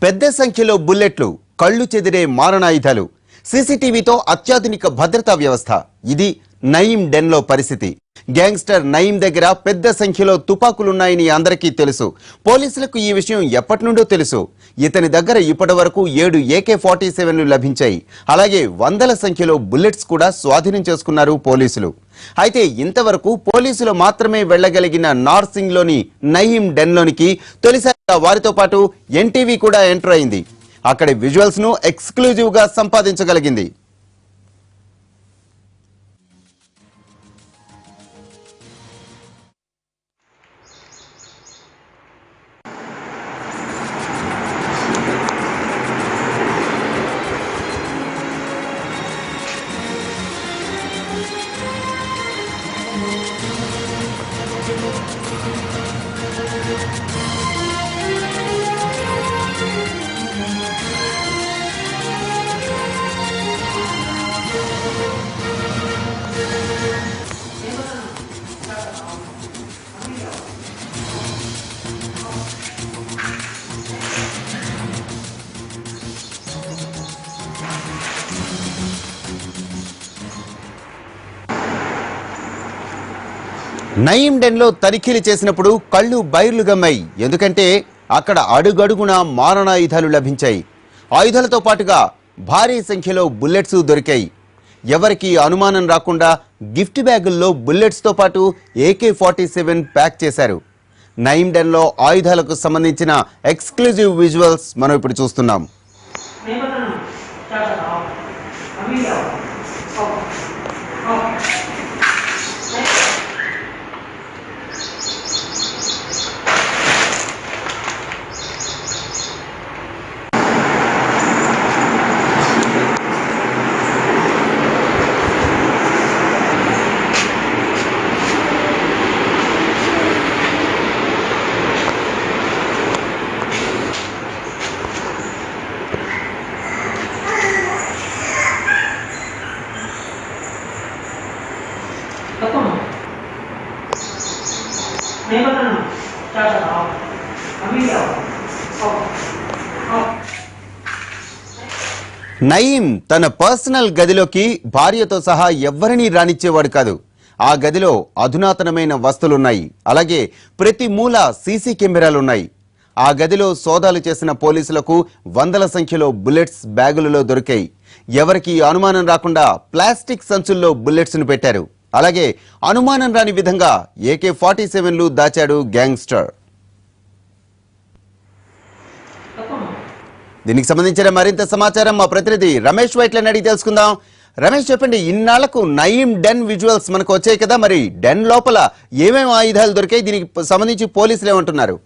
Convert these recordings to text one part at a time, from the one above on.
పెద్ద సంఖ్యలో బుల్లెట్లు, కళ్ళు చెదిరే మారణాయుధాలు, సీసీటీవీతో అత్యాధునిక భద్రతా వ్యవస్థ. ఇది నయీం డెన్లో పరిస్థితి. గ్యాంగ్స్టర్ నయీం దగ్గర పెద్ద సంఖ్యలో తుపాకులున్నాయని అందరికీ తెలుసు. పోలీసులకు ఈ విషయం ఎప్పటి నుండో తెలుసు. ఇతని దగ్గర ఇప్పటి వరకు 7 AK-47లు లభించాయి. అలాగే వందల సంఖ్యలో బుల్లెట్స్ కూడా స్వాధీనం చేసుకున్నారు పోలీసులు. అయితే ఇంతవరకు పోలీసులు మాత్రమే వెళ్లగలిగిన నార్సింగ్లోని నయీం డెన్లోనికి తొలిసారిగా వారితో పాటు ఎన్టీవీ కూడా ఎంటర్ అయింది. అక్కడి విజువల్స్ ను ఎక్స్క్లూజివ్ గా సంపాదించగలిగింది. నయీం డెన్లో తనిఖీలు చేసినప్పుడు కళ్ళు బైర్లు గమ్మాయి. ఎందుకంటే అక్కడ అడుగడుగున మారణాయుధాలు లభించాయి. ఆయుధాలతో పాటుగా భారీ సంఖ్యలో బుల్లెట్స్ దొరికాయి. ఎవరికి అనుమానం రాకుండా గిఫ్ట్ బ్యాగుల్లో బుల్లెట్స్తో పాటు AK-47 ప్యాక్ చేశారు. నయీం డెన్లో ఆయుధాలకు సంబంధించిన ఎక్స్క్లూజివ్ విజువల్స్ మనం ఇప్పుడు చూస్తున్నాం. నయీం తన పర్సనల్ గదిలోకి భార్యతో సహా ఎవ్వరినీ రానిచ్చేవాడు కాదు. ఆ గదిలో అధునాతనమైన వస్తువులున్నాయి. అలాగే ప్రతి మూల సీసీ కెమెరాలున్నాయి. ఆ గదిలో సోదాలు చేసిన పోలీసులకు వందల సంఖ్యలో బుల్లెట్స్ బ్యాగులలో దొరికాయి. ఎవరికి అనుమానం రాకుండా ప్లాస్టిక్ సంచుల్లో బుల్లెట్స్ ను పెట్టారు. అలాగే అనుమానం రాని విధంగా AK-47లు దాచాడు గ్యాంగ్స్టర్. దీనికి సంబంధించిన మరింత సమాచారం మా ప్రతినిధి రమేష్ వైట్లని అడిగి తెలుసుకుందాం. రమేష్, చెప్పండి, ఇన్నాళ్లకు నయీం డెన్ విజువల్స్ మనకు వచ్చాయి కదా, మరి డెన్ లోపల ఏమేమి ఆయుధాలు దొరికాయి? దీనికి సంబంధించి పోలీసులు ఏమంటున్నారు?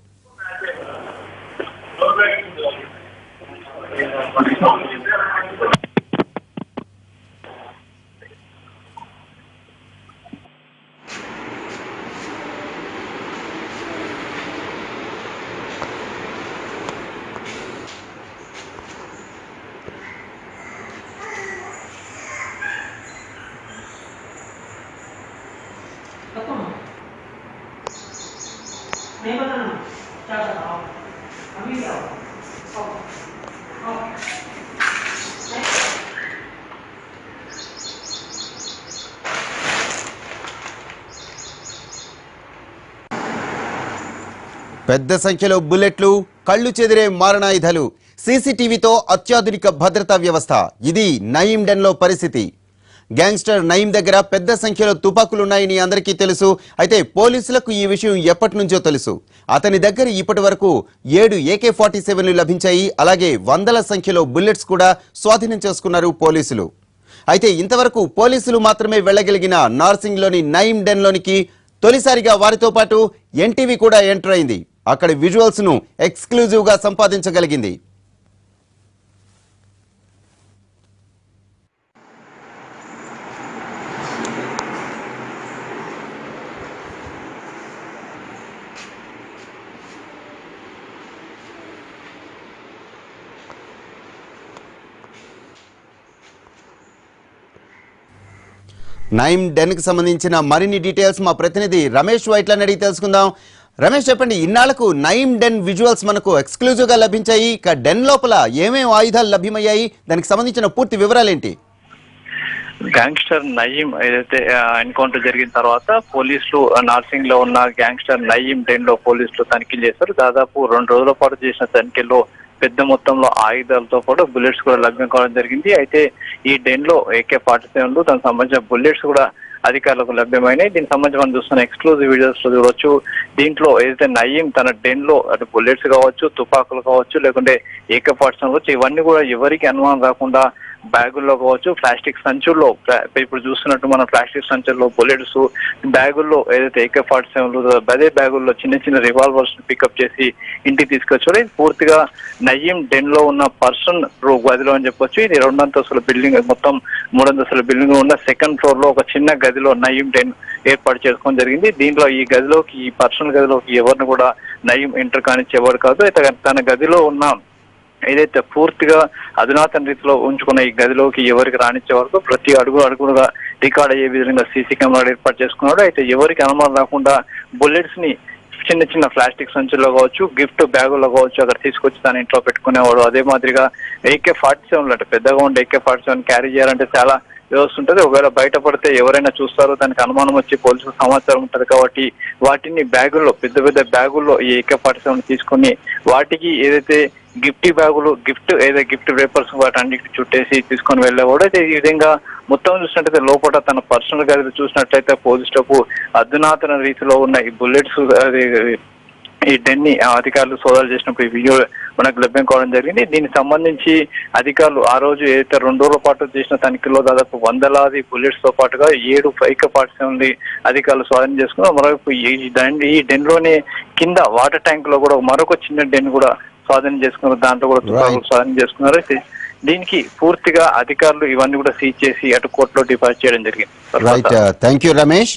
పెద్ద సంఖ్యలో బుల్లెట్లు, కళ్ళు చెదిరే మారణాయుధాలు, సీసీటీవీతో అత్యాధునిక భద్రతా వ్యవస్థ. ఇది నయీం డెన్లో పరిస్థితి. గ్యాంగ్స్టర్ నయీం దగ్గర పెద్ద సంఖ్యలో తుపాకులున్నాయని అందరికీ తెలుసు. అయితే పోలీసులకు ఈ విషయం ఎప్పటి నుంచో తెలుసు. అతని దగ్గర ఇప్పటి వరకు 7 AK-47లు లభించాయి. అలాగే వందల సంఖ్యలో బుల్లెట్స్ కూడా స్వాధీనం చేసుకున్నారు పోలీసులు. అయితే ఇంతవరకు పోలీసులు మాత్రమే వెళ్లగలిగిన నార్సింగ్లోని నయీం డెన్లోనికి తొలిసారిగా వారితో పాటు ఎన్టీవీ కూడా ఎంటర్ అయింది. అక్కడి విజువల్స్ ను ఎక్స్క్లూజివ్ గా సంపాదించగలిగింది. నయీం డెన్ కి సంబంధించిన మరిన్ని డీటెయిల్స్ మా ప్రతినిధి రమేష్ వైట్లని అడిగి తెలుసుకుందాం. రమేష్ చెప్పండి, ఇన్నాళ్లకు నయీం డెన్ విజువల్స్ మనకు ఎక్స్క్లూజివ్ గా లభించాయి. ఇక డెన్ లోపల ఏమేమి ఆయుధాలు లభ్యమయ్యాయి, దానికి సంబంధించిన పూర్తి వివరాలు ఏంటి? గ్యాంగ్స్టర్ నయీం ఏదైతే ఎన్కౌంటర్ జరిగిన తర్వాత పోలీసులు నార్సింగ్ లో ఉన్న గ్యాంగ్స్టర్ నయీం డెన్ లో పోలీసులు తనిఖీలు చేశారు. దాదాపు 2 రోజుల పాటు చేసిన తనిఖీల్లో పెద్ద మొత్తంలో ఆయుధాలతో పాటు బుల్లెట్స్ కూడా లభ్యం కావడం జరిగింది. అయితే ఈ డెన్ లో AK-47లు దానికి సంబంధించిన బుల్లెట్స్ కూడా అధికారులకు లభ్యమైనాయి. దీనికి సంబంధించి మనం చూస్తున్న ఎక్స్క్లూజివ్ వీడియోస్ లో చూడవచ్చు. దీంట్లో ఏదైతే నయీం తన డెన్ లో అటు బుల్లెట్స్ కావచ్చు, తుపాకులు కావచ్చు, లేకుంటే AK-47 కావచ్చు, ఇవన్నీ కూడా ఎవరికి అనుమానం రాకుండా బ్యాగుల్లో కావచ్చు, ప్లాస్టిక్ సంచుల్లో, ఇప్పుడు చూస్తున్నట్టు మన ప్లాస్టిక్ సంచుల్లో బుల్లెట్స్, బ్యాగుల్లో ఏదైతే AK-47లు అదే బ్యాగుల్లో చిన్న చిన్న రివాల్వర్స్ పికప్ చేసి ఇంటికి తీసుకొచ్చారు. ఇది పూర్తిగా నయీం డెన్ లో ఉన్న పర్సన్ గదిలో అని చెప్పొచ్చు. ఇది 2 అంతస్తుల బిల్డింగ్, మొత్తం 3 అంతస్తుల బిల్డింగ్ ఉన్న సెకండ్ ఫ్లోర్ లో ఒక చిన్న గదిలో నయీం డెన్ ఏర్పాటు చేసుకోవడం జరిగింది. దీంట్లో ఈ గదిలోకి, ఈ పర్సనల్ గదిలోకి ఎవరిని కూడా నయీం ఎంటర్ కానిచ్చేవాడు కాదు. అయితే తన గదిలో ఉన్న ఏదైతే పూర్తిగా అధునాతన రీతిలో ఉంచుకున్న ఈ గదిలోకి ఎవరికి రానిచ్చే వరకు ప్రతి అడుగుగా రికార్డ్ అయ్యే విధంగా సీసీ కెమెరాలు ఏర్పాటు చేసుకున్నాడు. అయితే ఎవరికి అనుమానం రాకుండా బుల్లెట్స్ ని చిన్న చిన్న ప్లాస్టిక్ సంచుల్లో కావచ్చు, గిఫ్ట్ బ్యాగుల్లో కావచ్చు అక్కడ తీసుకొచ్చి తన ఇంట్లో పెట్టుకునేవాడు. అదే మాదిరిగా AK-47 అంటే పెద్దగా ఉండే AK-47 క్యారీ చేయాలంటే చాలా వ్యవస్థ ఉంటుంది. ఒకవేళ బయటపడితే ఎవరైనా చూస్తారో, దానికి అనుమానం వచ్చి పోలీసులకు సమాచారం ఉంటుంది కాబట్టి వాటిని బ్యాగుల్లో, పెద్ద పెద్ద బ్యాగుల్లో ఈ AK-47 తీసుకొని వాటికి ఏదైతే గిఫ్ట్ పేపర్స్ వాటన్నిటిని చుట్టేసి తీసుకొని వెళ్ళేవాడు. అయితే ఈ విధంగా మొత్తం చూసినట్టయితే లోపల తన పర్సనల్ గదిలో చూసినట్లయితే పోలీసులకు అధునాతన రీతిలో ఉన్న ఈ బుల్లెట్స్, ఈ డెన్ ని అధికారులు సోదాలు చేసినప్పుడు ఈ వీడియో మనకు లభ్యం కావడం జరిగింది. దీనికి సంబంధించి అధికారులు ఆ రోజు ఏదైతే 2 రోజుల పాటు చేసిన తనిఖీలో దాదాపు 100లాది బుల్లెట్స్ తో పాటుగా 7 AK-47 అధికారులు స్వాధీనం చేసుకున్నారు. మరోవైపు ఈ డెన్ లోనే కింద వాటర్ ట్యాంక్ లో కూడా మరొక చిన్న డెన్ కూడా స్వాధీనం చేసుకున్నారు. దాంట్లో కూడా తుపాకులు స్వాధీనం చేసుకున్నారు. అయితే దీనికి పూర్తిగా అధికారులు ఇవన్నీ కూడా సీజ్ చేసి అటు కోర్టులో డిపాజిట్ చేయడం జరిగింది. Right, thank you Ramesh.